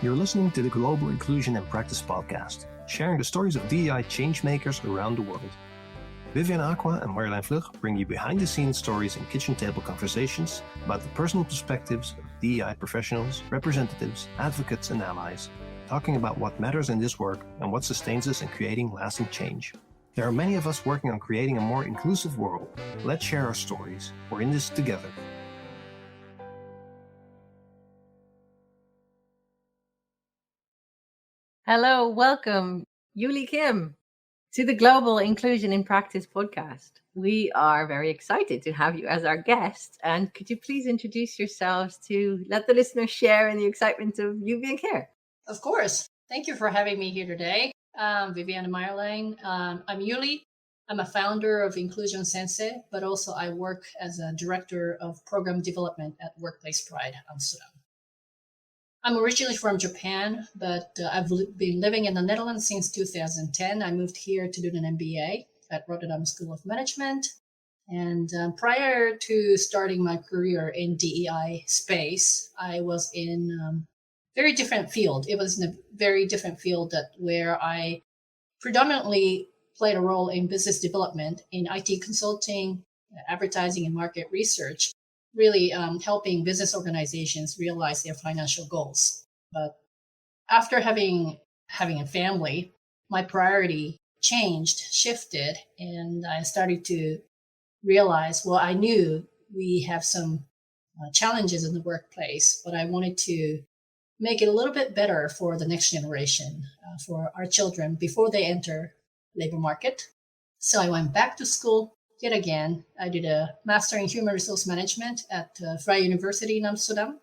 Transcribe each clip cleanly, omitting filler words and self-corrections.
You're listening to the Global Inclusion in Practice podcast, sharing the stories of DEI changemakers around the world. Vivian Aqua and Marjolein Vlug bring you behind-the-scenes stories and kitchen table conversations about the personal perspectives of DEI professionals, representatives, advocates, and allies, talking about what matters in this work and what sustains us in creating lasting change. There are many of us working on creating a more inclusive world. Let's share our stories. We're in this together. Hello, welcome, Yuli Kim, to the Global Inclusion in Practice podcast. We are very excited to have you as our guest. And could you please introduce yourselves to let the listeners share in the excitement of you being here? Of course. Thank you for having me here today. Vivian and Marjolein. I'm Yuli. I'm a founder of Inclusion Sensei, but also I work as a director of program development at Workplace Pride Amsterdam. I'm originally from Japan, but I've been living in the Netherlands since 2010. I moved here to do an MBA at Rotterdam School of Management. And prior to starting my career in DEI space, I was in a very different field. It was in a very different field where I predominantly played a role in business development, in IT consulting, advertising, and market research, really helping business organizations realize their financial goals. But after having a family, my priority shifted, and I started to realize, well, I knew we have some challenges in the workplace, but I wanted to make it a little bit better for the next generation, for our children before they enter labor market. So I went back to school. Yet again, I did a master in human resource management at Vrije University in Amsterdam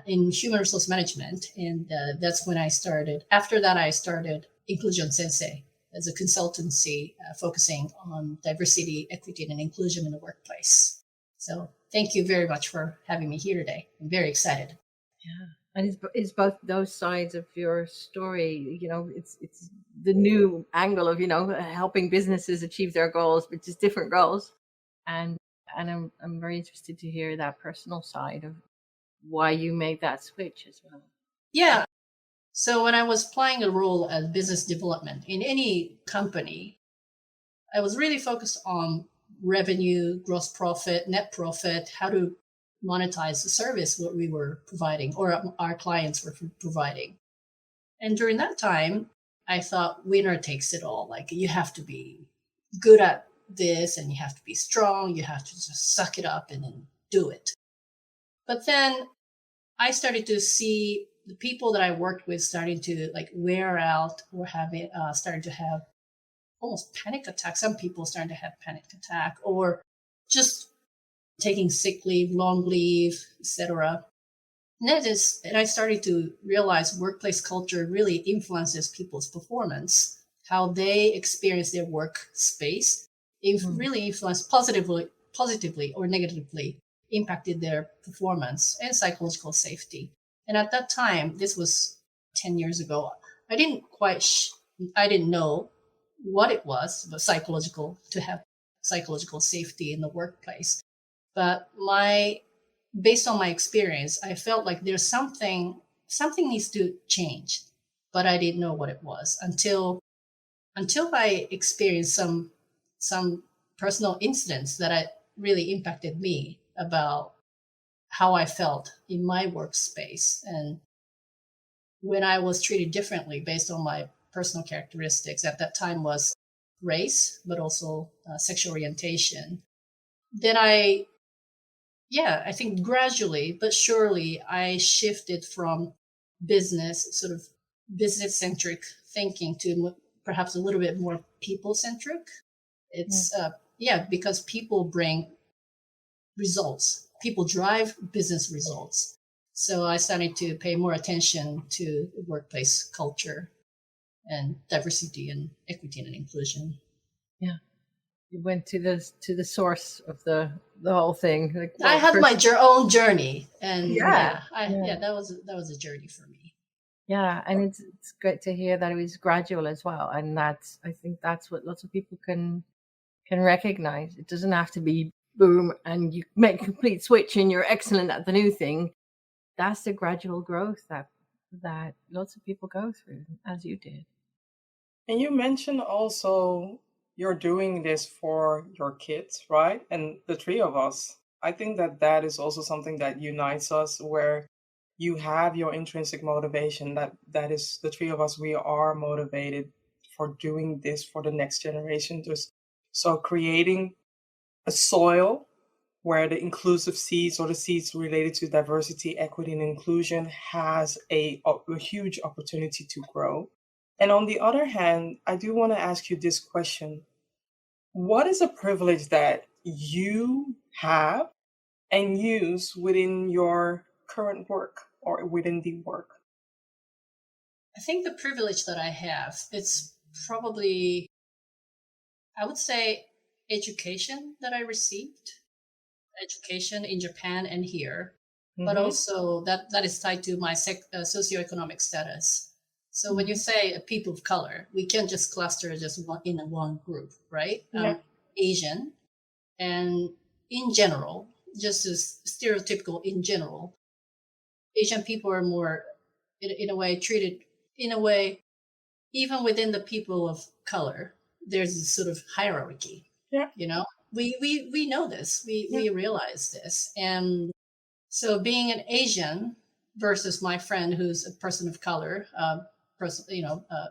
in human resource management. And that's when I started. After that, I started Inclusion Sensei as a consultancy focusing on diversity, equity, and inclusion in the workplace. So thank you very much for having me here today. I'm very excited. Yeah. And it's both those sides of your story. You know, it's the new angle of, helping businesses achieve their goals, but just different goals. And I'm very interested to hear that personal side of why you made that switch as well. Yeah. So when I was playing a role as business development in any company, I was really focused on revenue, gross profit, net profit, how to monetize the service what we were providing or our clients were providing. And during that time, I thought winner takes it all. Like you have to be good at this and you have to be strong. You have to just suck it up and then do it. But then I started to see the people that I worked with starting to like wear out or starting to have almost panic attacks. Some people starting to have panic attack or just taking sick leave, long leave, etc. And I started to realize workplace culture really influences people's performance, how they experience their workspace. It really influenced positively or negatively impacted their performance and psychological safety. And at that time, this was 10 years ago, I didn't know what it was, but to have psychological safety in the workplace. But based on my experience, I felt like there's something needs to change, but I didn't know what it was until I experienced some personal incidents that really impacted me about how I felt in my workspace and when I was treated differently based on my personal characteristics. At that time was race, but also sexual orientation. Then I think gradually, but surely I shifted from business-centric thinking to perhaps a little bit more people-centric. It's, because people bring results. People drive business results. So I started to pay more attention to workplace culture and diversity and equity and inclusion. Yeah. You went to the source of the whole thing. Like, I had my own journey, and that was a journey for me. Yeah, and it's great to hear that it was gradual as well, and I think that's what lots of people can recognize. It doesn't have to be boom and you make a complete switch and you're excellent at the new thing. That's the gradual growth that that lots of people go through, as you did. And you mentioned also you're doing this for your kids, right? And the three of us. I think that that is also something that unites us, where you have your intrinsic motivation. That is the three of us. We are motivated for doing this for the next generation. So creating a soil where the inclusive seeds or the seeds related to diversity, equity, and inclusion has a huge opportunity to grow. And on the other hand, I do want to ask you this question. What is a privilege that you have and use within your current work or within the work? I think the privilege that I have, it's probably, I would say, education that I received. Education in Japan and here, but also that is tied to my socioeconomic status. So when you say a people of color, we can't just cluster just in one group, right? Yeah. Asian, and in general, just as stereotypical in general, Asian people are more, in a way, treated in a way, even within the people of color, there's this sort of hierarchy. Yeah. You know, we know this, we realize this. And so being an Asian versus my friend who's a person of color,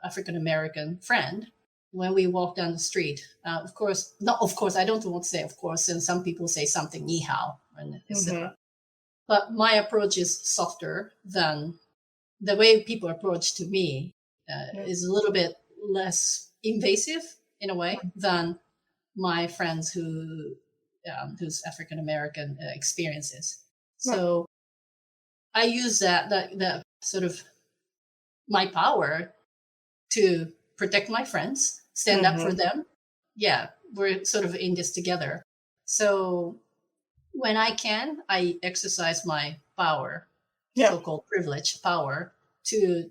African American friend, when we walk down the street, of course, I don't want to say of course, and some people say something ni hao and etc. But my approach is softer than the way people approach to me, is a little bit less invasive in a way than my friends whose African American experiences. So I use that sort of my power to protect my friends, stand up for them. Yeah, we're sort of in this together. So when I can, I exercise my power, so-called privilege power, to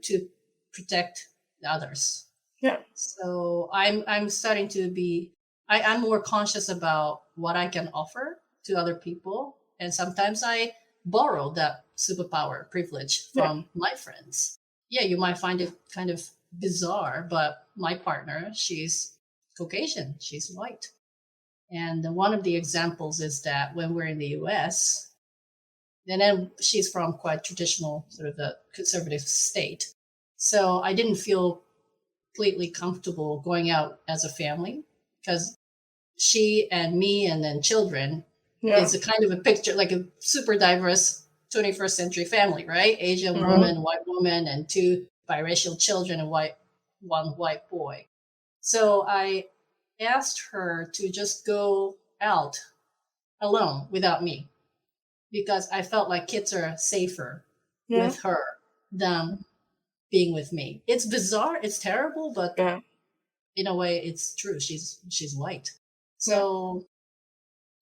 protect the others. Yeah. So I'm starting to be, I'm more conscious about what I can offer to other people. And sometimes I borrow that superpower privilege from my friends. Yeah, you might find it kind of bizarre, but my partner, she's Caucasian, she's white. And one of the examples is that when we're in the US, and then she's from quite traditional, sort of the conservative state. So I didn't feel completely comfortable going out as a family, because she and me and then children is a kind of a picture, like a super diverse 21st century family, right? Asian woman, white woman, and two biracial children and one white boy. So I asked her to just go out alone without me, because I felt like kids are safer with her than being with me. It's bizarre, it's terrible, but in a way it's true. She's white. So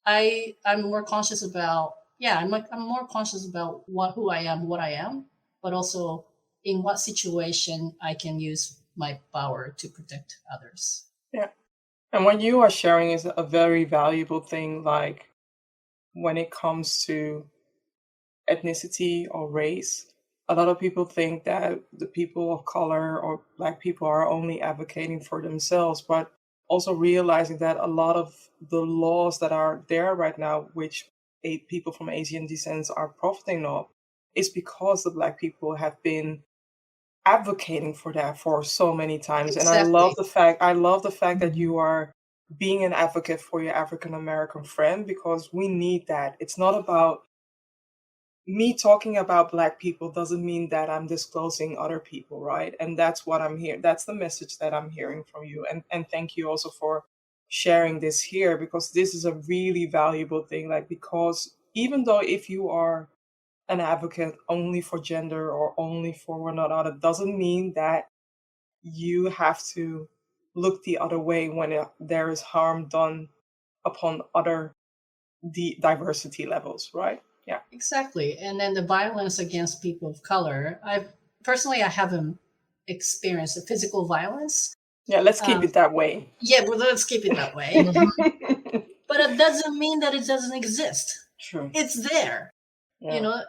I'm more conscious about, I'm more conscious about who I am, what I am, but also in what situation I can use my power to protect others. Yeah. And what you are sharing is a very valuable thing, like when it comes to ethnicity or race. A lot of people think that the people of color or Black people are only advocating for themselves, but also realizing that a lot of the laws that are there right now, which people from Asian descent are profiting of, is because the Black people have been advocating for that for so many times. Exactly. And I love the fact that you are being an advocate for your African American friend, because we need that. It's not about me talking about Black people doesn't mean that I'm disclosing other people, right? And that's what I'm hearing. That's the message that I'm hearing from you. And thank you also for sharing this here, because this is a really valuable thing. Like, because even though if you are an advocate only for gender or only for one another, doesn't mean that you have to look the other way when there is harm done upon other diversity levels, right? Yeah, exactly. And then the violence against people of color, I haven't experienced the physical violence. Yeah, let's keep it that way. Yeah, well, let's keep it that way. But it doesn't mean that it doesn't exist. True. It's there. Yeah. You know,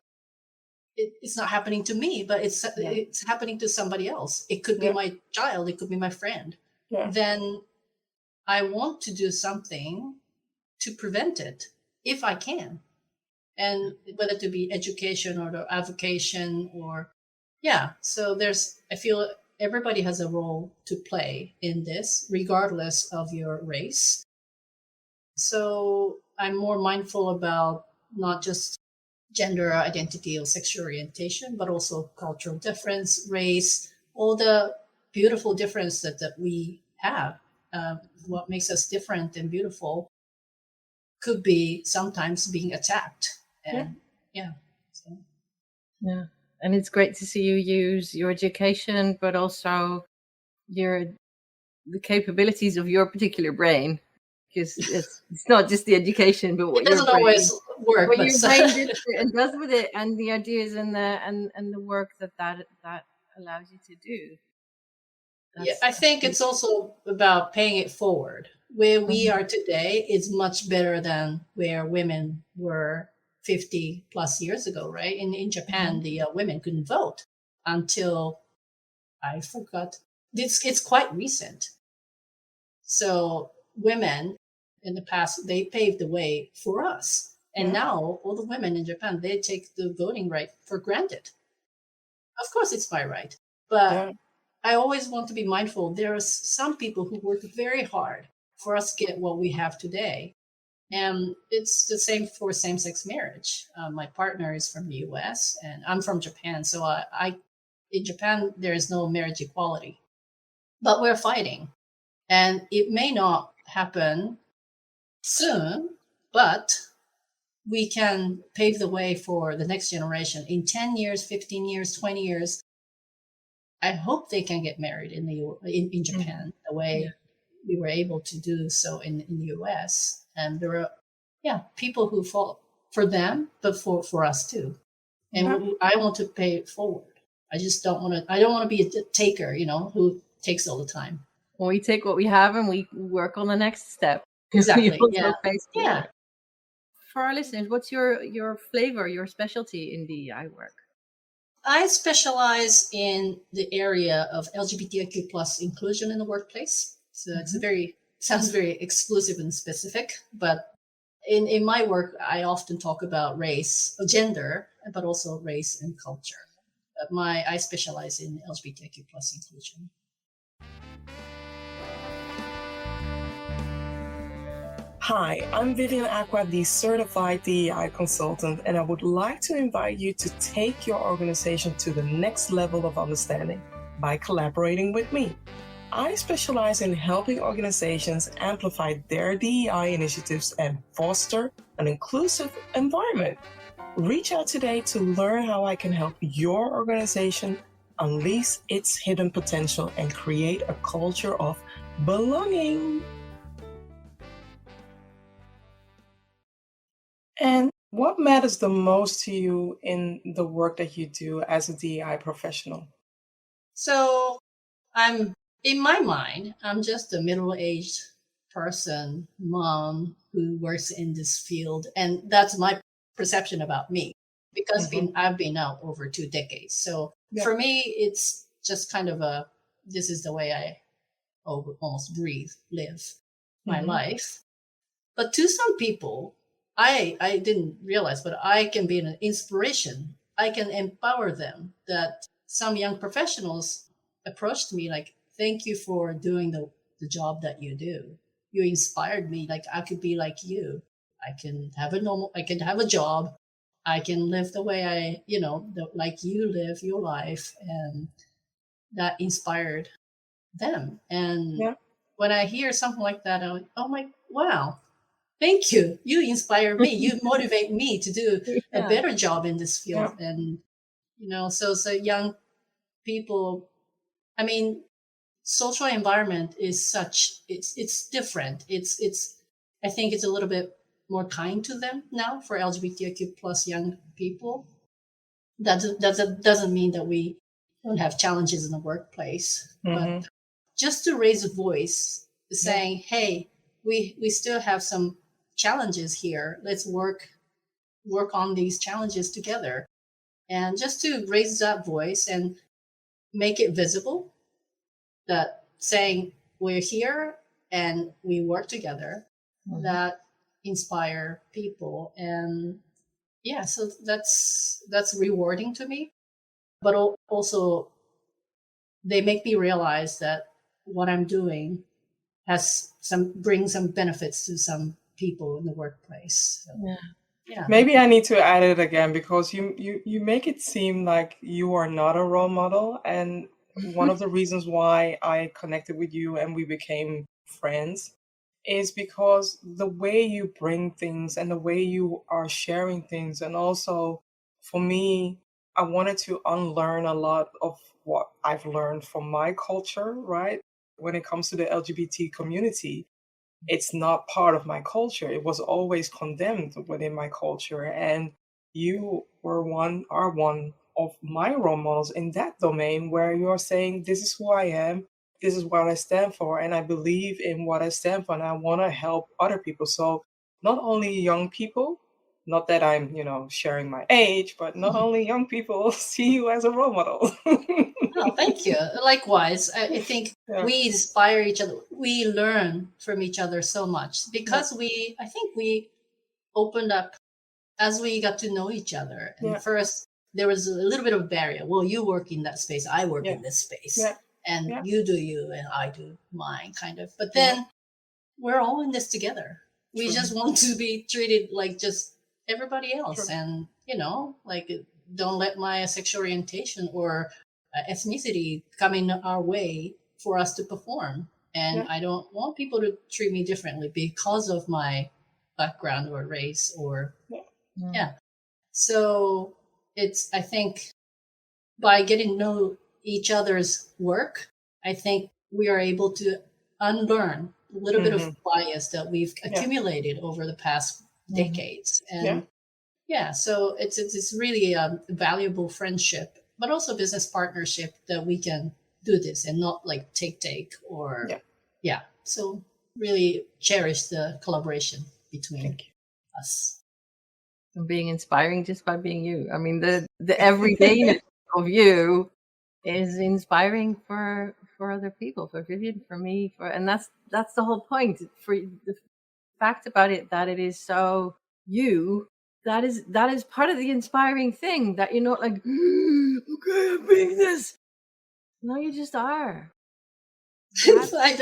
it's not happening to me, but it's happening to somebody else. It could be my child, it could be my friend. Then I want to do something to prevent it if I can. And whether to be education or the avocation or, so I feel everybody has a role to play in this, regardless of your race. So I'm more mindful about not just gender identity or sexual orientation, but also cultural difference, race, all the beautiful difference that we have. What makes us different and beautiful could be sometimes being attacked. And and it's great to see you use your education, but also the capabilities of your particular brain, because it's not just the education, but what it doesn't always work. What your brain does with it, and the ideas and the work that allows you to do. I think it's also about paying it forward. Where we are today is much better than where women were 50 plus years ago, right? In Japan, the women couldn't vote until, I forgot, it's quite recent. So women in the past, they paved the way for us. And now all the women in Japan, they take the voting right for granted. Of course, it's my right. But I always want to be mindful. There are some people who work very hard for us to get what we have today. And it's the same for same-sex marriage. My partner is from the US and I'm from Japan. So in Japan, there is no marriage equality. But we're fighting. And it may not happen soon, but we can pave the way for the next generation. In 10 years, 15 years, 20 years, I hope they can get married in Japan the way we were able to do so in the US. And there are people who fought for them, but for us too. And I want to pay it forward. I don't want to be a taker, who takes all the time. Well, we take what we have and we work on the next step. Exactly. For our listeners, what's your flavor, your specialty in DEI work? I specialize in the area of LGBTQ plus inclusion in the workplace. So it's sounds very exclusive and specific, but in my work, I often talk about race, gender, but also race and culture. But I specialize in LGBTQ plus inclusion. Hi, I'm Vivian Aqua, the certified DEI consultant, and I would like to invite you to take your organization to the next level of understanding by collaborating with me. I specialize in helping organizations amplify their DEI initiatives and foster an inclusive environment. Reach out today to learn how I can help your organization unleash its hidden potential and create a culture of belonging. And what matters the most to you in the work that you do as a DEI professional? So in my mind, I'm just a middle-aged person, mom who works in this field. And that's my perception about me, because I've been out over 2 decades. So for me, it's just kind of this is the way I almost live my life. But to some people, I didn't realize, but I can be an inspiration. I can empower them. That some young professionals approached me like, thank you for doing the job that you do. You inspired me. Like, I could be like you. I can have a job. I can live the way like you live your life. And that inspired them. And when I hear something like that, I'm like, wow. Thank you. You inspire me. You motivate me to do a better job in this field. And, so young people, I mean, social environment is it's different. I think it's a little bit more kind to them now for LGBTQ plus young people. That doesn't mean that we don't have challenges in the workplace, but just to raise a voice saying, hey, we still have some challenges here. Let's work on these challenges together. And just to raise that voice and make it visible, that saying we're here and we work together, that inspire people. And yeah, so that's rewarding to me. But also they make me realize that what I'm doing brings some benefits to some people in the workplace. So, yeah. Maybe I need to add it again, because you make it seem like you are not a role model. And one of the reasons why I connected with you and we became friends is because the way you bring things and the way you are sharing things. And also for me, I wanted to unlearn a lot of what I've learned from my culture, right? When it comes to the LGBT community, it's not part of my culture. It was always condemned within my culture. And you are one of my role models in that domain, where you're saying, this is who I am, this is what I stand for, and I believe in what I stand for, and I want to help other people. So not only young people, not that I'm, sharing my age, but not only young people see you as a role model. Oh, thank you. Likewise, I think Yeah. we inspire each other. We learn from each other so much because I think we opened up as we got to know each other. And first, there was a little bit of a barrier. Well, you work in that space, I work in this space. Yeah. And you do you and I do mine, kind of. But then we're all in this together. We just want to be treated like just everybody else. And, like, don't let my sexual orientation or ethnicity come in our way for us to perform. And I don't want people to treat me differently because of my background or race or So I think by getting to know each other's work, I think we are able to unlearn a little bit of bias that we've accumulated over the past decades. And so it's really a valuable friendship, but also business partnership that we can do this and not like take or so really cherish the collaboration between us. And being inspiring just by being you. I mean, the everydayness of you is inspiring for other people, for Vivian, for me, and that's the whole point. For the fact about it that it is so you, that is part of the inspiring thing, that you're not like, okay, I'm being this. No, you just are. I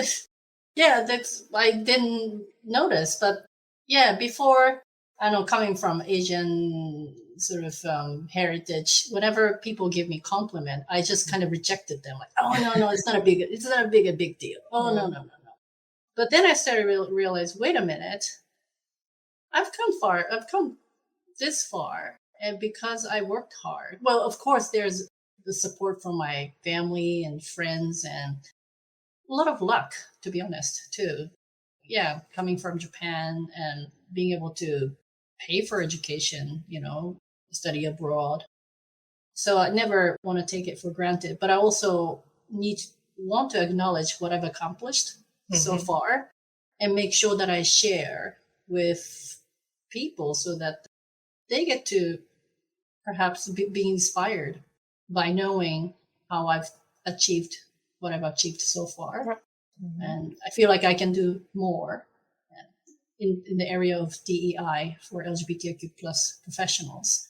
didn't notice, but before, I know, coming from Asian sort of heritage, whenever people give me compliment, I just kind of rejected them, like, oh no, it's not a big deal. Oh no. But then I started to realize, wait a minute, I've come this far, and because I worked hard. Well, of course, there's the support from my family and friends, and a lot of luck, to be honest, too. Yeah, coming from Japan and being able to pay for education, study abroad. So I never want to take it for granted, but I also want to acknowledge what I've accomplished so far and make sure that I share with people so that they get to perhaps be inspired by knowing how I've achieved what I've achieved so far. And I feel like I can do more in the area of DEI for LGBTQ plus professionals.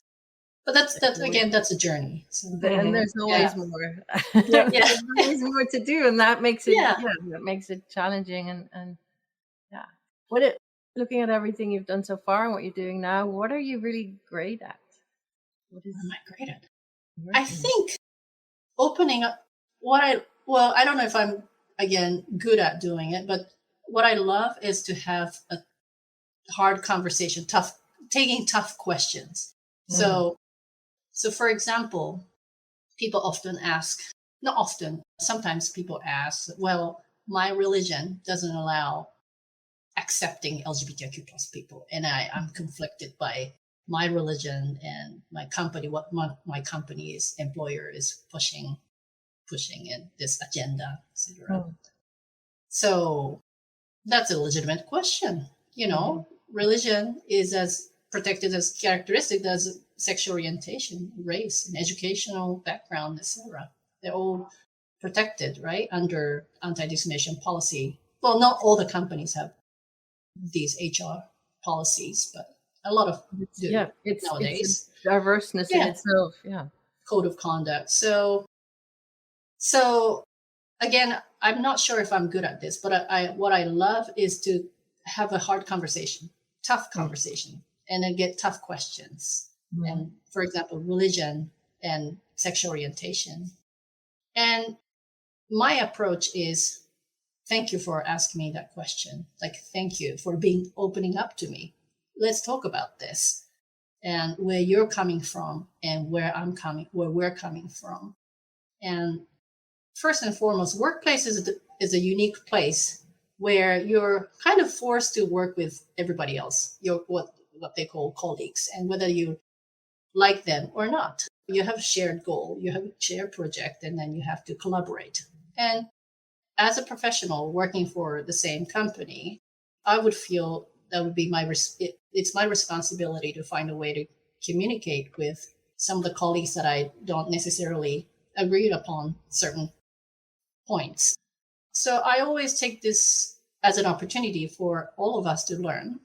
But that's a journey. So, and there's always more. There's always more to do, and that makes it that makes it challenging. And looking at everything you've done so far and what you're doing now, what are you really great at? What am I great at? I think opening up I don't know if I'm, again, good at doing it, but what I love is to have a hard conversation, taking tough questions. So for example, people often ask, not often, sometimes people ask, well, my religion doesn't allow accepting LGBTQ plus people, and I'm conflicted by my religion and my company, what my company's employer is pushing in this agenda, etc. So that's a legitimate question. Religion is as protected as characteristic as sexual orientation, race, and educational background, etc. They're all protected, right, under anti-discrimination policy. Well, not all the companies have these HR policies, but a lot of do it's nowadays. It's a diverseness in itself. Yeah. Code of conduct. So again, I'm not sure if I'm good at this, but what I love is to have a hard conversation, tough conversation, and then get tough questions. And for example, religion and sexual orientation. And my approach is, thank you for asking me that question. Like, thank you for opening up to me. Let's talk about this and where you're coming from and where we're coming from. And first and foremost, workplace is a unique place where you're kind of forced to work with everybody else, what they call colleagues, and whether you like them or not. You have a shared goal, you have a shared project, and then you have to collaborate. And as a professional working for the same company, I would feel that would be it's my responsibility to find a way to communicate with some of the colleagues that I don't necessarily agree upon certain points. So I always take this as an opportunity for all of us to learn.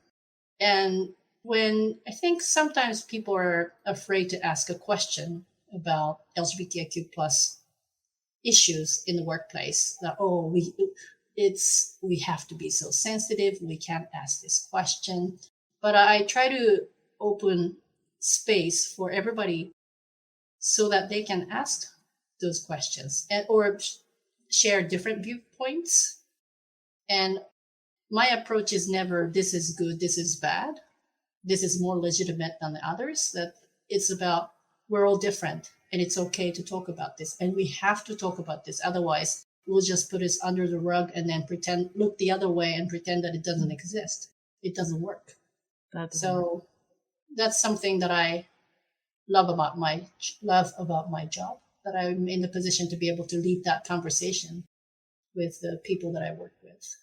And when I think sometimes people are afraid to ask a question about LGBTQ plus issues in the workplace, that, we have to be so sensitive, we can't ask this question. But I try to open space for everybody so that they can ask those questions or share different viewpoints. And my approach is never, this is good, this is bad, this is more legitimate than the others. That it's about, we're all different and it's okay to talk about this. And we have to talk about this. Otherwise, we'll just put this under the rug and then look the other way and pretend that it doesn't exist. It doesn't work. That's something that I love about my job, that I'm in the position to be able to lead that conversation with the people that I work with.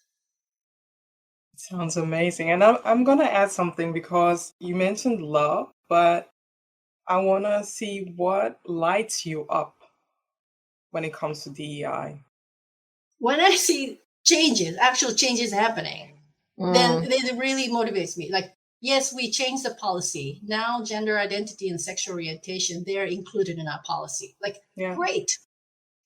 Sounds amazing. And I'm going to add something, because you mentioned love, but I want to see what lights you up when it comes to DEI. When I see actual changes happening, then it really motivates me. Like, yes, we changed the policy. Now gender identity and sexual orientation, they're included in our policy. Like, great.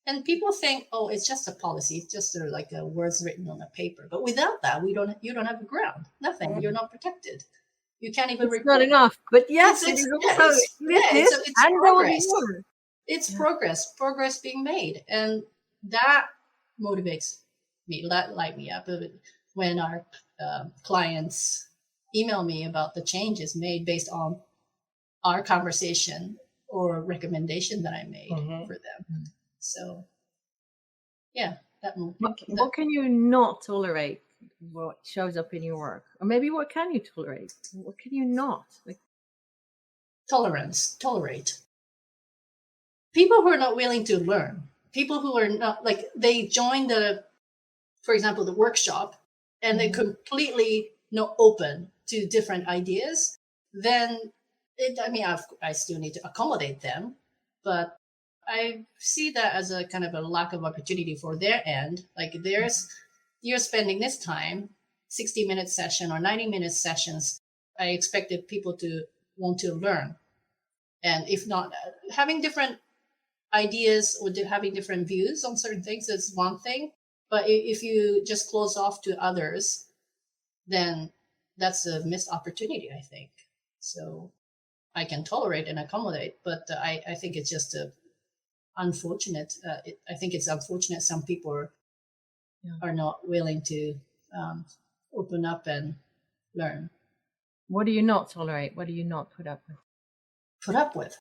And people think, it's just a policy. It's just like words written on a paper. But without that, you don't have a ground. Nothing. You're not protected. You can't even report. Not enough. But yes, it's progress. It's progress being made. And that motivates me, light me up. When our clients email me about the changes made based on our conversation or recommendation that I made for them. So, what can you not tolerate? What shows up in your work, or maybe what can you tolerate? What can you not? Tolerate. People who are not willing to learn. People who are not, like, they join for example, the workshop, and they're completely not open to different ideas. Then, I still need to accommodate them, but I see that as a kind of a lack of opportunity for their end. Like, you're spending this time, 60-minute session or 90-minute sessions. I expected people to want to learn. And if not, having different ideas or having different views on certain things is one thing. But if you just close off to others, then that's a missed opportunity, I think. So I can tolerate and accommodate, but I think it's just unfortunate. I think it's unfortunate some people are not willing to open up and learn. What do you not tolerate? What do you not put up with? Put up with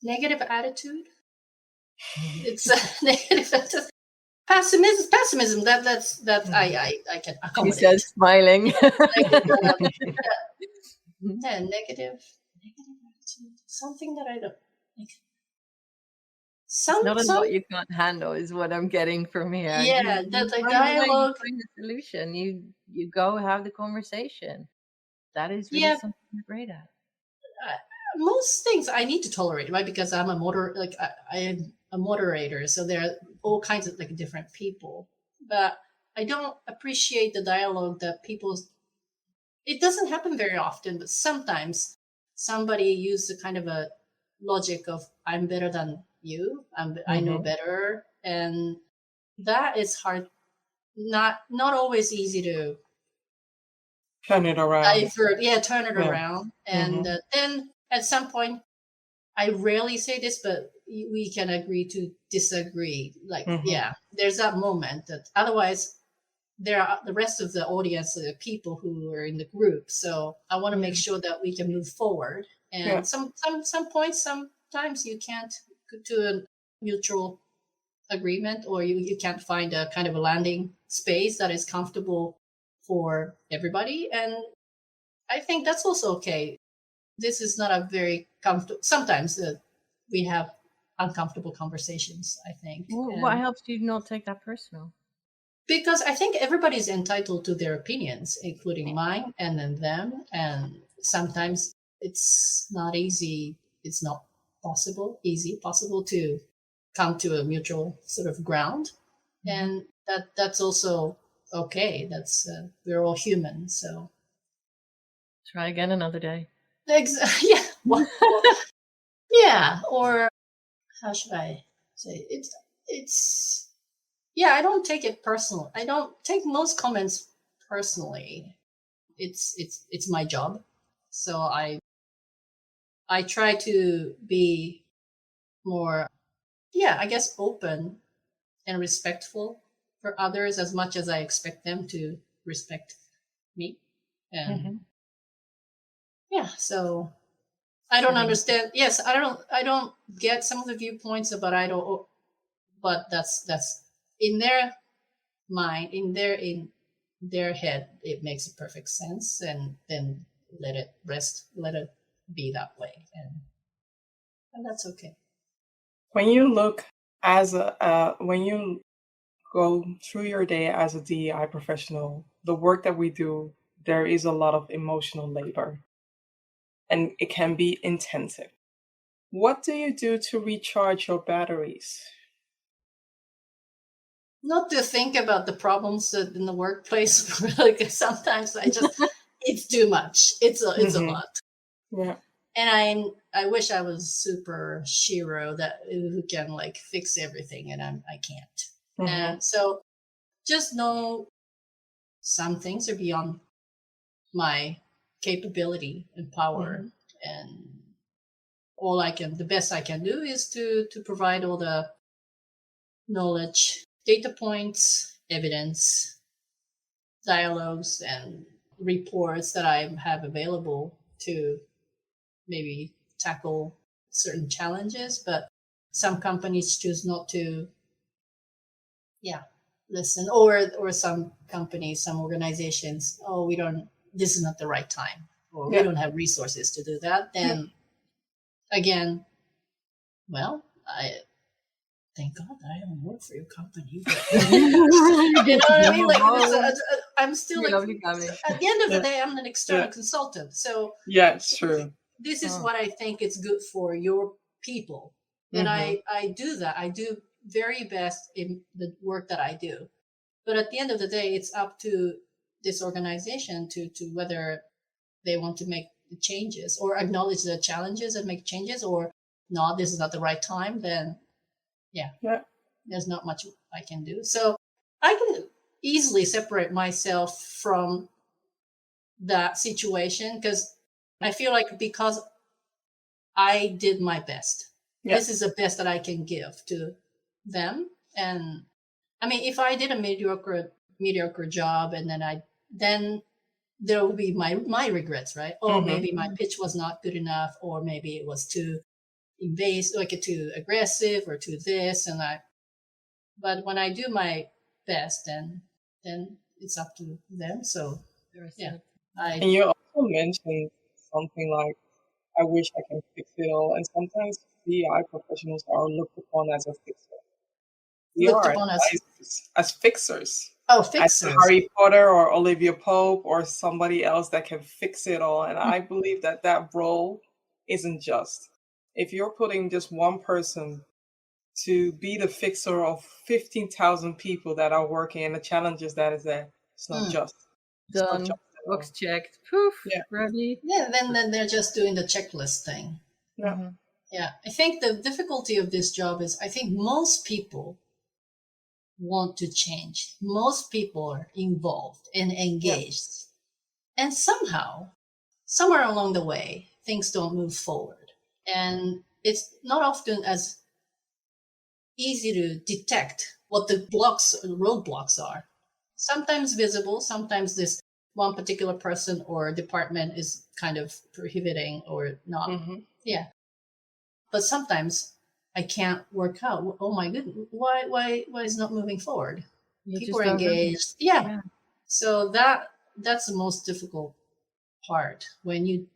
negative attitude. It's a negative attitude. Pessimism. That I can accommodate. She says, smiling. Negative attitude. Something that I don't like. Not what you can't handle is what I'm getting from here. Yeah, that's a dialogue. You find the solution. You go have the conversation. That is really something you're great at? Most things I need to tolerate, right? Because I'm I am a moderator, so there are all kinds of like different people. But I don't appreciate the dialogue that people. It doesn't happen very often, but sometimes somebody uses a kind of a logic of "I'm better than you," I know better, and that is hard. Not always easy to Turn it around. turn it around. And then at some point, I rarely say this, but we can agree to disagree. Like, there's that moment that otherwise there are the rest of the audience, the people who are in the group. So I want to make sure that we can move forward. And some points, sometimes you can't go to a mutual agreement, or you can't find a kind of a landing space that is comfortable for everybody. And I think that's also okay. This is not a very comfortable, sometimes we have uncomfortable conversations, I think. What helps you not take that personal? Because I think everybody's entitled to their opinions, including mine and then them. And sometimes it's not easy. It's not possible to come to a mutual sort of ground. And that's also okay. That's we're all human. So try again another day. Yeah. Yeah. Or how should I say it's yeah, I don't take it personal. I don't take most comments personally. It's my job. So I try to be more, I guess, open and respectful for others as much as I expect them to respect me. And so I don't understand. Yes, I don't get some of the viewpoints, but that's in their mind, in their head, it makes perfect sense, and then let it rest, let it be that way, and that's okay. When you look when you go through your day as a DEI professional, the work that we do, there is a lot of emotional labor, and it can be intensive. What do you do to recharge your batteries? Not to think about the problems in the workplace. Like sometimes it's too much. It's a lot. Yeah. And I wish I was super Shiro who can like fix everything, and I can't. And so just know some things are beyond my capability and power, and the best I can do is to provide all the knowledge, data points, evidence, dialogues, and reports that I have available to maybe tackle certain challenges. But some companies choose not to listen, or some companies, some organizations, this is not the right time, or we don't have resources to do that. Then again, well, I thank God that I don't work for your company. But, you know what I mean? Like, I'm still like, at the end of the day, I'm an external consultant. So yeah, it's true. This is what I think is good for your people. And I do that. I do very best in the work that I do. But at the end of the day, it's up to this organization to whether they want to make the changes or acknowledge the challenges and make changes, or no, this is not the right time. Then there's not much I can do. So I can easily separate myself from that situation, because I feel like, because I did my best. This is the best that I can give to them. And I mean, if I did a mediocre job, and then there will be my regrets, right? Oh, maybe my pitch was not good enough, or maybe it was too invasive, like too aggressive, or too this. But when I do my best, then it's up to them. So and you also mentioned something like, I wish I can fix it all. And sometimes DEI professionals are looked upon as a fixer. We are as fixers. Oh, Either fixers. Harry Potter or Olivia Pope or somebody else that can fix it all. And I believe that that role isn't just. If you're putting just one person to be the fixer of 15,000 people that are working and the challenges that is there, it's not just. It's not Done. just at all. Box checked. Poof. Yeah. Ready. Yeah, then they're just doing the checklist thing. Yeah. Mm-hmm. Yeah, I think the difficulty of this job is I think most people want to change. Most people are involved and engaged. And somehow, somewhere along the way, things don't move forward. And it's not often as easy to detect what the roadblocks are. Sometimes visible, sometimes this one particular person or department is kind of prohibiting or not. Mm-hmm. Yeah. But sometimes I can't work out. Oh my goodness, why is it not moving forward? People are engaged. Yeah. So that's the most difficult part, when you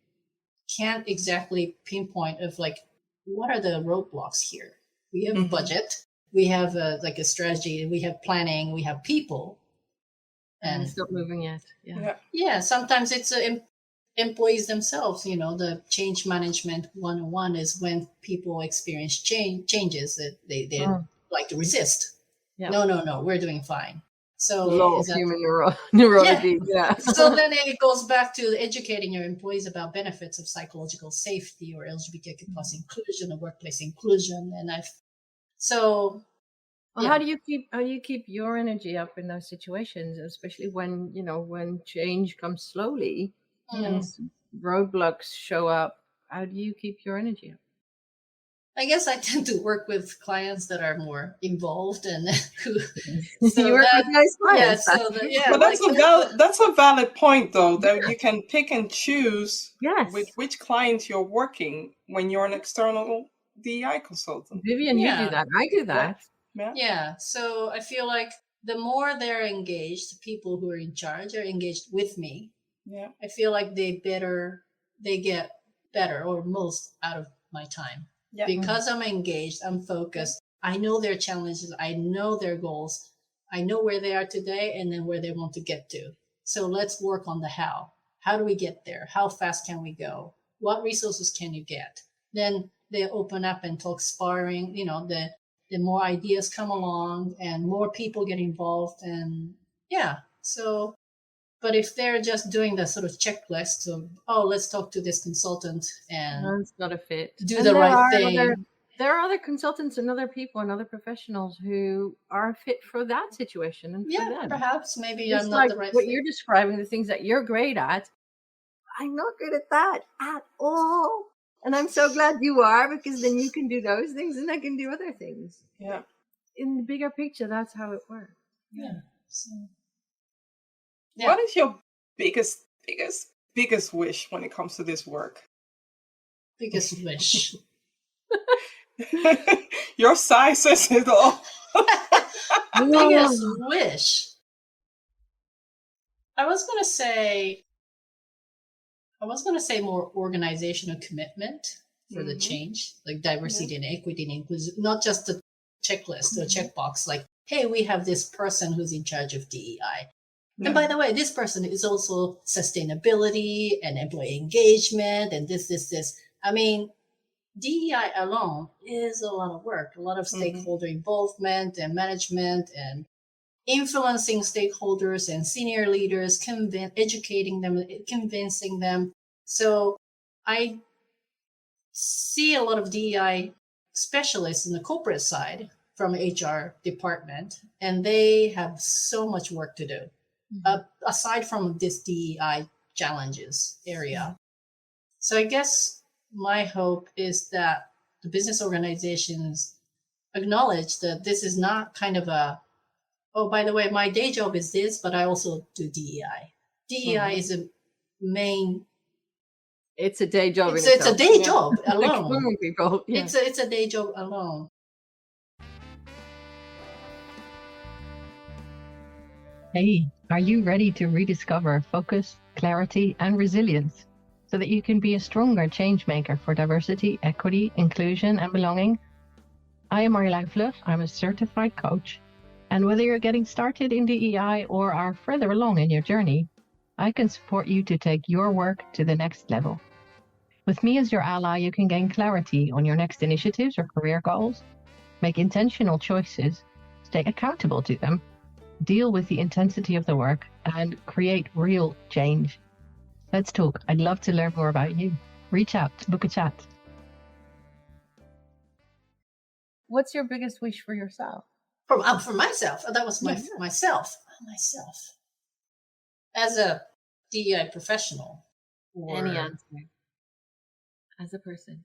can't exactly pinpoint of like, what are the roadblocks here? We have a budget, we have a strategy, we have planning, we have people, And it's not moving yet. Yeah. Sometimes it's employees themselves. The change management 101 is when people experience changes that they like to resist. Yeah. No, we're doing fine. So law of human neurology. Yeah. So then it goes back to educating your employees about benefits of psychological safety or LGBTQ plus inclusion or workplace inclusion. And how do you keep your energy up in those situations, especially when change comes slowly and roadblocks show up? How do you keep your energy up? I guess I tend to work with clients that are more involved and who. You work with nice clients. But that's a valid point, though, that you can pick and choose with which clients you're working when you're an external DEI consultant. Vivian, you do that. I do that. Yeah. So I feel like the more they're engaged, the people who are in charge are engaged with me. Yeah. I feel like they get better or most out of my time. Yeah. Because I'm engaged, I'm focused. I know their challenges. I know their goals. I know where they are today and then where they want to get to. So let's work on the how. How do we get there? How fast can we go? What resources can you get? Then they open up and talk sparring. The more ideas come along and more people get involved. And but if they're just doing the sort of checklist of, let's talk to this consultant and it's not a fit. Do the right thing. There are other consultants and other people and other professionals who are fit for that situation. And for them. Perhaps maybe it's I'm not the right what fit. You're describing, the things that you're great at. I'm not good at that at all. And I'm so glad you are, because then you can do those things and I can do other things. Yeah. In the bigger picture, that's how it works. Yeah. What is your biggest wish when it comes to this work? Biggest wish. Your size says it all. Biggest wish. I was gonna say more organizational commitment for the change, like diversity and equity and inclusion, not just the checklist or checkbox, like, hey, we have this person who's in charge of DEI. And by the way, this person is also sustainability and employee engagement and this. I mean, DEI alone is a lot of work, a lot of stakeholder involvement and management and influencing stakeholders and senior leaders, educating them, convincing them. So I see a lot of DEI specialists in the corporate side from HR department, and they have so much work to do. Aside from this DEI challenges area. So I guess my hope is that the business organizations acknowledge that this is not kind of by the way, my day job is this, but I also do DEI. DEI is a main... It's a day job. It's a day job alone. People. Yeah. It's a day job alone. Hey, are you ready to rediscover focus, clarity, and resilience so that you can be a stronger change maker for diversity, equity, inclusion, and belonging? I am Marjolein Vlug. I'm a certified coach, And whether you're getting started in DEI or are further along in your journey, I can support you to take your work to the next level. With me as your ally, you can gain clarity on your next initiatives or career goals, make intentional choices, stay accountable to them, deal with the intensity of the work, and create real change. Let's talk. I'd love to learn more about you. Reach out, book a chat. What's your biggest wish for yourself? For myself. That was myself. As a DEI professional. Any answer. As a person.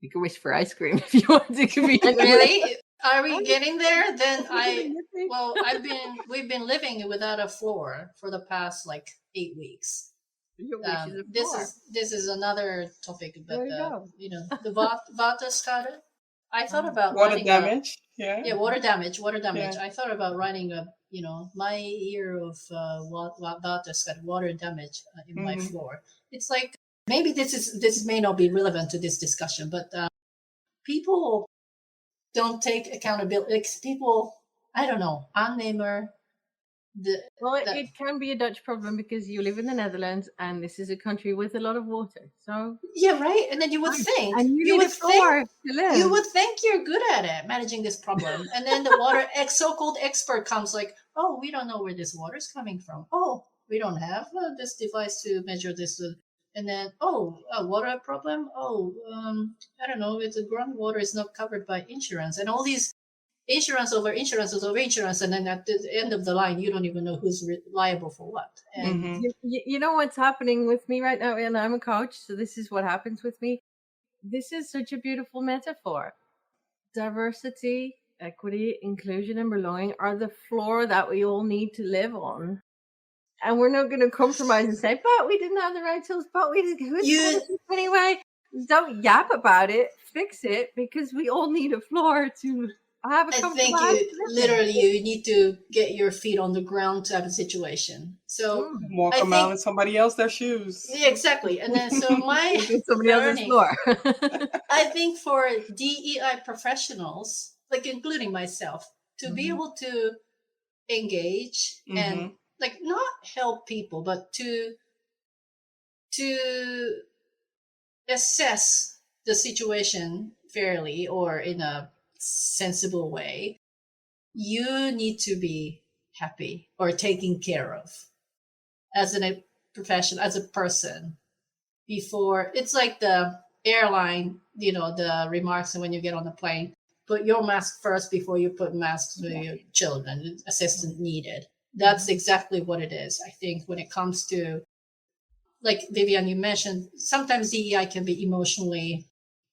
You can wish for ice cream if you want to. Really? Are we getting there? Then we've been living without a floor for the past 8 weeks. This is another topic, but the waterskade. I thought about water damage. Water damage. Yeah. I thought about writing my year of water damage in my floor. It's like maybe this may not be relevant to this discussion, but people don't take accountability. People, I don't know, unnamer. It can be a Dutch problem because you live in the Netherlands and this is a country with a lot of water. So yeah, right. And then you would think, and you would think you're good at it, managing this problem. And then the so-called expert comes like, oh, we don't know where this water is coming from. Oh, we don't have this device to measure this. And then, a water problem. I don't know. It's groundwater is not covered by insurance, and all these insurance over insurance, and then at the end of the line, you don't even know who's liable for what. And you know what's happening with me right now, and I'm a coach, so this is what happens with me. This is such a beautiful metaphor. Diversity, equity, inclusion, and belonging are the floor that we all need to live on. And we're not going to compromise and say, but we didn't have the right tools, but we did. Anyway, don't yap about it. Fix it, because we all need a floor to have a compromise. I think you need to get your feet on the ground type of situation. So walk around in somebody else's their shoes. Yeah, exactly. And then so my somebody else's floor. I think for DEI professionals, including myself, to be able to engage and not help people, but to assess the situation fairly or in a sensible way, you need to be happy or taken care of as a profession, as a person. Before, it's like the airline, the remarks when you get on the plane, put your mask first before you put masks for your children, assistant needed. That's exactly what it is. I think when it comes to, like Vivian, you mentioned, sometimes DEI can be emotionally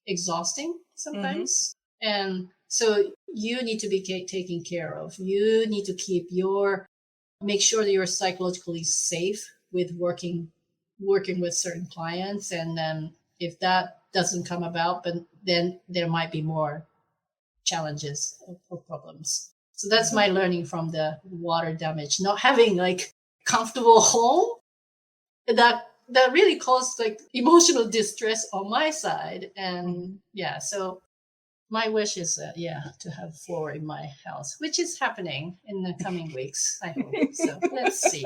exhausting sometimes. And so you need to be taken care of. You need to make sure that you're psychologically safe with working with certain clients. And then if that doesn't come about, but then there might be more challenges or problems. So that's my learning from the water damage. Not having comfortable home, that really caused emotional distress on my side. And so my wish is to have floor in my house, which is happening in the coming weeks, I hope. So let's see.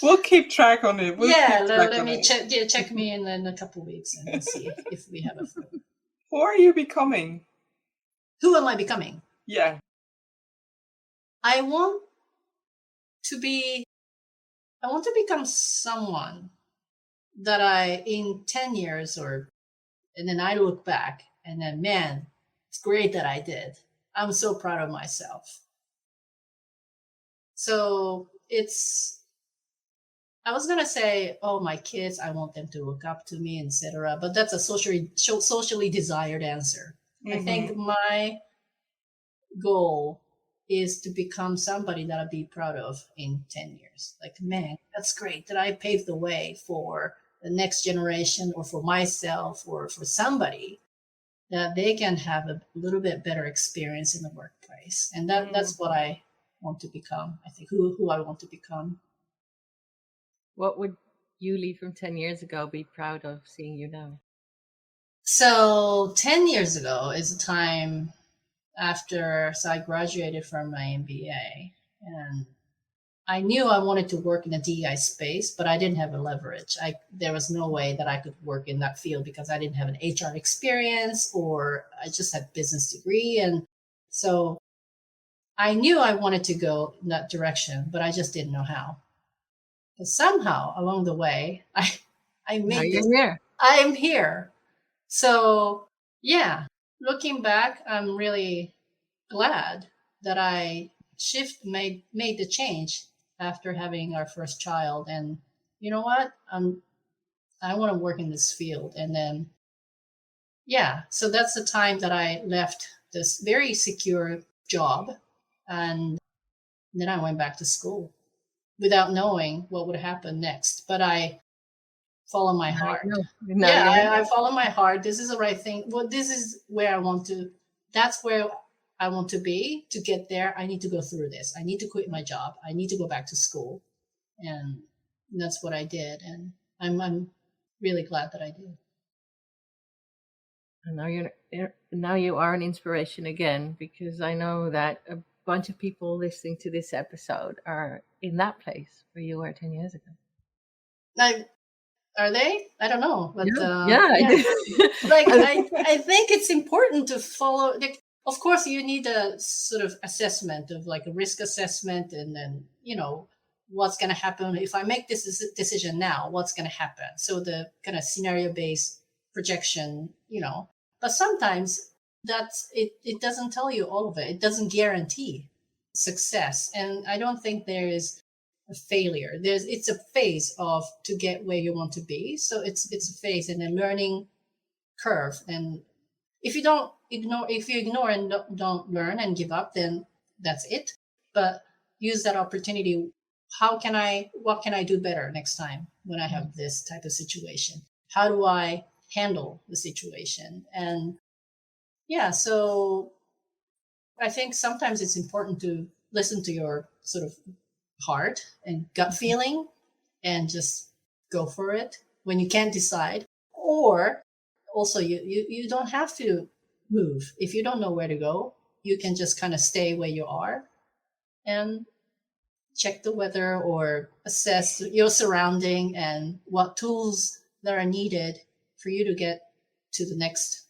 We'll keep track on it. Let me check me in a couple of weeks and see if we have a floor. Who are you becoming? Who am I becoming? Yeah. I want to become someone that in 10 years and then I look back and then, man, it's great that I did. I'm so proud of myself. So I was going to say, my kids, I want them to look up to me, etc. But that's a socially desired answer. I think my goal is to become somebody that I'd be proud of in 10 years. Man, that's great that I paved the way for the next generation or for myself or for somebody, that they can have a little bit better experience in the workplace. And that's what I want to become. I think who I want to become. What would Yuli from 10 years ago be proud of seeing you now? So 10 years ago is a time so I graduated from my MBA, and I knew I wanted to work in a DEI space, but I didn't have a leverage. There was no way that I could work in that field because I didn't have an HR experience, or I just had business degree. And so I knew I wanted to go in that direction, but I just didn't know how. But somehow along the way, I made this. Here. I am here. So yeah, looking back, I'm really glad that I made the change after having our first child. And you know what? I want to work in this field. And then, yeah, so that's the time that I left this very secure job. And then I went back to school without knowing what would happen next. But I follow my heart. I follow my heart. This is the right thing. Well, this is where I want to, that's where I want to be. To get there, I need to go through this. I need to quit my job. I need to go back to school. And that's what I did. And I'm really glad that I did. And now you are an inspiration again, because I know that a bunch of people listening to this episode are in that place where you were 10 years ago. Are they? I don't know. But I think it's important to follow. Of course, you need a sort of assessment of like a risk assessment, and then, what's going to happen if I make this decision now, what's going to happen? So the kind of scenario-based projection, but sometimes it doesn't tell you all of it. It doesn't guarantee success. And I don't think there is a failure. It's a phase to get where you want to be. So it's a phase and a learning curve. And if you ignore and don't learn and give up, then that's it. But use that opportunity. What can I do better next time when I have this type of situation? How do I handle the situation? And yeah, so I think sometimes it's important to listen to your sort of heart and gut feeling and just go for it when you can't decide. Or also you don't have to move. If you don't know where to go, you can just kind of stay where you are and check the weather or assess your surrounding and what tools that are needed for you to get to the next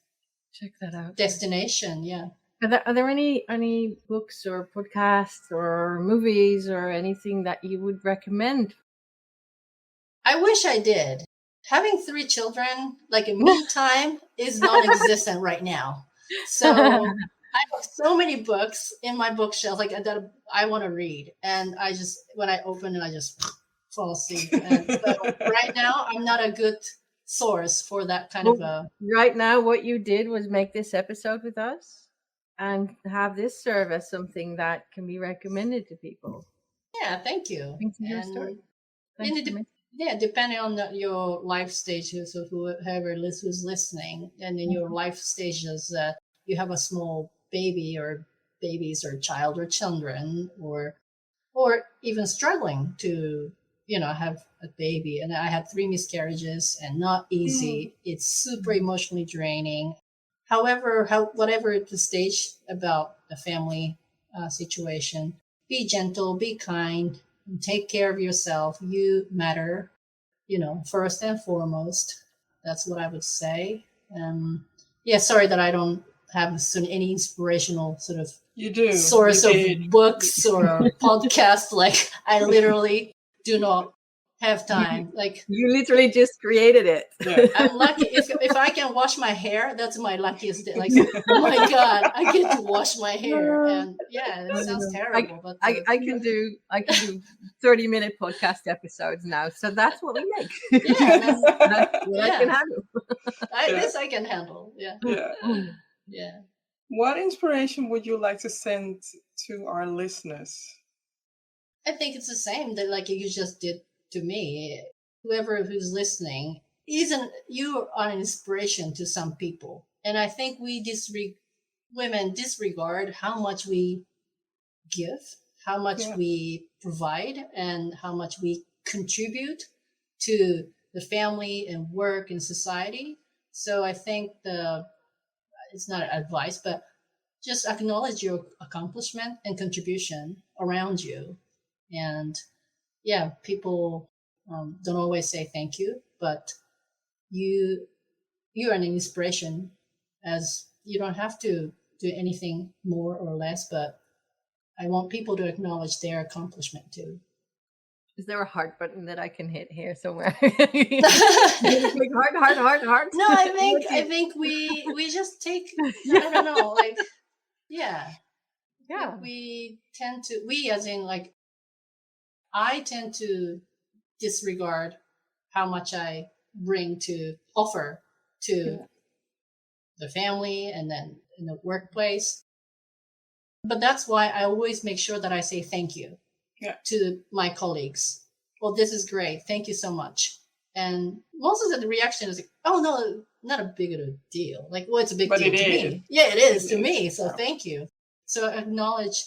destination. Yeah. Are there any books or podcasts or movies or anything that you would recommend? I wish I did. Having 3 children, like a me time, is non-existent right now. So I have so many books in my bookshelf that I want to read, and when I open it, I just fall asleep. And so right now, I'm not a good source for that kind of a. Right now, what you did was make this episode with us and have this serve as something that can be recommended to people. Yeah, thank you. Thanks for your story. Depending on your life stages of whoever who's listening, and in your life stages, you have a small baby or babies or child or children, or even struggling to have a baby. And I had 3 miscarriages, and not easy. It's super emotionally draining. However, whatever the stage about the family situation, be gentle, be kind, and take care of yourself. You matter, first and foremost. That's what I would say. Sorry that I don't have any inspirational sort of source of books or podcasts. Like, I literally do not have time. Like, you literally just created it. Yeah. I'm lucky if I can wash my hair. That's my luckiest day. Like, oh my God, I get to wash my hair. And yeah, it sounds terrible, but I can do 30-minute podcast episodes now. So that's what we make. Yeah, that's what I can handle. This I can handle. Yeah. Yeah. What inspiration would you like to send to our listeners? I think it's the same that like you just did to me. Whoever who's listening, you are an inspiration to some people. And I think women disregard how much we give, how much we provide, and how much we contribute to the family and work and society. So I think it's not advice, but just acknowledge your accomplishment and contribution around you. And yeah, people don't always say thank you, but you are an inspiration, as you don't have to do anything more or less, but I want people to acknowledge their accomplishment too. Is there a heart button that I can hit here somewhere? Like heart. No, I think we just take, I don't know, like, yeah. We tend to, as in like, I tend to disregard how much I bring to offer to the family and then in the workplace. But that's why I always make sure that I say thank you to my colleagues. Well, this is great. Thank you so much. And most of the reaction is like, oh, no, not a big of a deal. Like, well, it's a big deal to me. Yeah, it is to me. So thank you. So acknowledge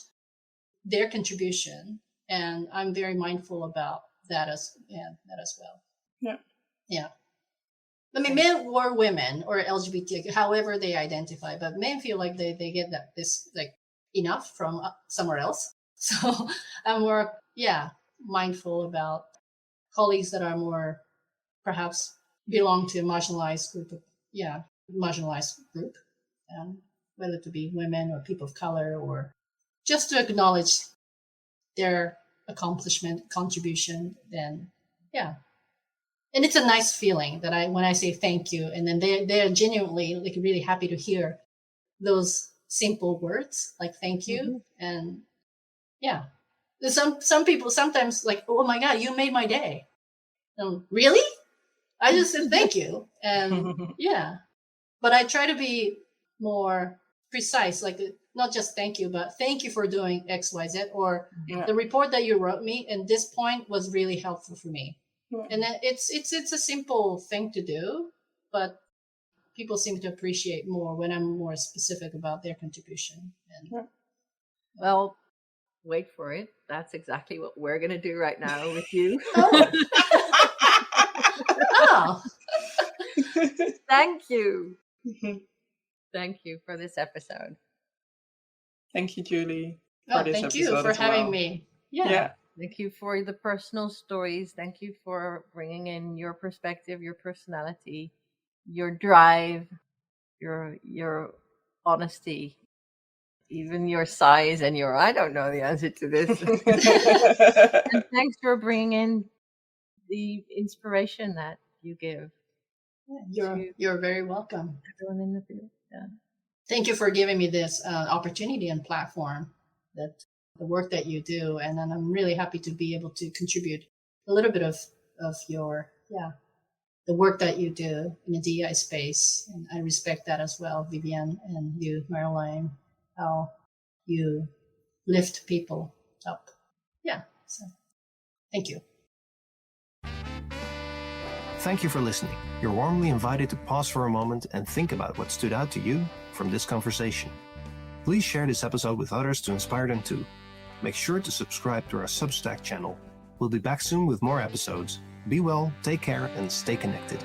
their contribution. And I'm very mindful about that as well. Yeah. I mean, men or women or LGBT, however they identify, but men feel like they get this like enough from somewhere else. So I'm more, mindful about colleagues that are more perhaps belong to a marginalized group, whether to be women or people of color, or just to acknowledge their accomplishment, contribution, then and it's a nice feeling that when I say thank you, and then they're genuinely like really happy to hear those simple words like thank you. And some people sometimes like, oh my God, you made my day. Really? I just said thank you. And but I try to be more precise, like not just thank you, but thank you for doing X, Y, Z, or the report that you wrote me and this point was really helpful for me. And then it's a simple thing to do, but people seem to appreciate more when I'm more specific about their contribution. And well, wait for it. That's exactly what we're going to do right now with you. Oh. Thank you. Thank you for this episode. Thank you, Julie. Thank you for having me. Yeah. Thank you for the personal stories. Thank you for bringing in your perspective, your personality, your drive, your honesty, even your size and I don't know the answer to this. And thanks for bringing in the inspiration that you give. You're very welcome. Everyone in the field. Yeah. Thank you for giving me this opportunity and platform, that the work that you do. And then I'm really happy to be able to contribute a little bit of your, the work that you do in the DEI space. And I respect that as well, Vivian, and you, Marilyn, how you lift people up. Yeah. So thank you. Thank you for listening. You're warmly invited to pause for a moment and think about what stood out to you from this conversation. Please share this episode with others to inspire them too. Make sure to subscribe to our Substack channel. We'll be back soon with more episodes. Be well, take care, and stay connected.